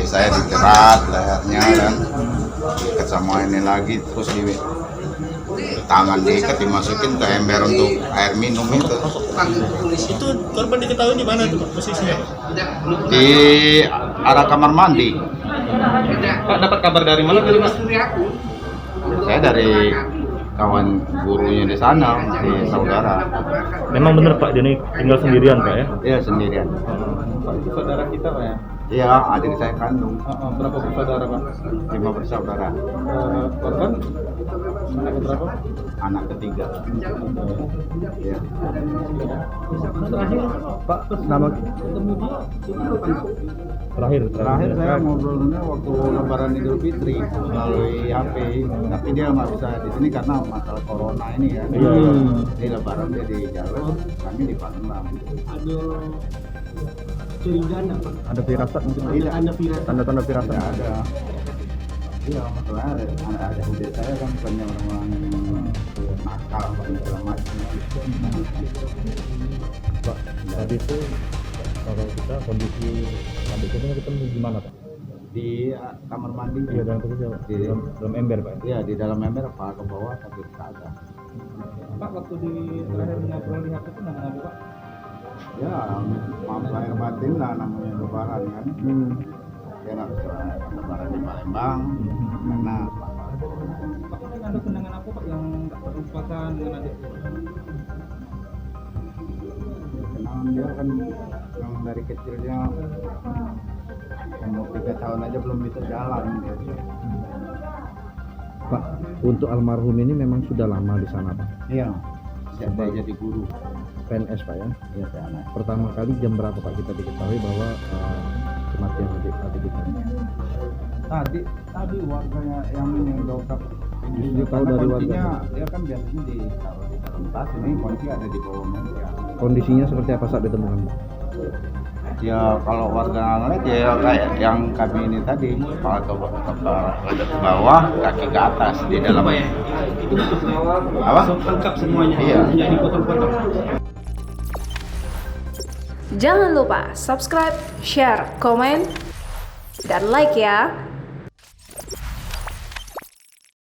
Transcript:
saya dijerat lehernya kan, diikat sama ini lagi, terus di tangan diikat dimasukin ke ember untuk air minum itu. Itu korban diketahui di mana tuh Pak posisinya? Di arah kamar mandi. Pak dapat kabar dari mana tadi Mas? Saya dari kawan gurunya di sana, di saudara. Memang benar Pak, dia ini tinggal sendirian Pak ya? Iya sendirian. Pak itu saudara kita Pak ya? Iya, adik saya kandung. Berapa bersaudara Pak? 5 bersaudara. Korban anak berapa? Anak ketiga. Iya. Terakhir Pak, nama ketemu dia Terakhir Saya ngobrolnya waktu Lebaran Idul Fitri melalui HP, tapi dia nggak bisa di sini karena masalah corona ini ya. Di Lebaran dia di jalur, kami di Palembang. ada curigaan apa? ada firasat mungkin Tidak. tanda-tanda firasat. Tidak ada. Iya, masalahnya ada budaya saya kan bukannya orang-orang nakal apa segala macam. Pak, tadi itu kalau kita kondisi adik kita ketemu di mana Pak? Di kamar mandi. Iya, dalam posisi apa? Di, dalam ember Pak. iya, di dalam ember kepala ke bawah tapi kagak. Pak waktu di terakhir ngobrol di HP itu ngomong apa Pak? Ya, maaf lahir batin lah namanya Lebaran kan. Dia nggak bisa Lebaran di Palembang karena Pak mungkin ada kenangan apa Pak yang tak terlupakan dengan adik? kenangan dia kan yang dari kecilnya umur 3 tahun aja belum bisa jalan gitu. Pak, untuk almarhum ini memang sudah lama di sana Pak. Iya, saya jadi guru. PNS Pak ya. Iya, saya anak. Pertama kali jam berapa Pak kita diketahui bahwa kematian adik kita? Tadi warganya yang mendongkrak Dia tahu dari warga. Dia kan biasanya ditaruh di dalam tas, ini kunci ada di bawah meja. Kondisinya seperti apa saat ditemukan Pak? Ya kalau warga ngeliat ya kayak yang kami ini tadi, kepala ke bawah, kaki ke atas di dalam. Itu Apa? lengkap semuanya. Iya. Jadi potong-potong. Jangan lupa subscribe, share, komen, dan like ya.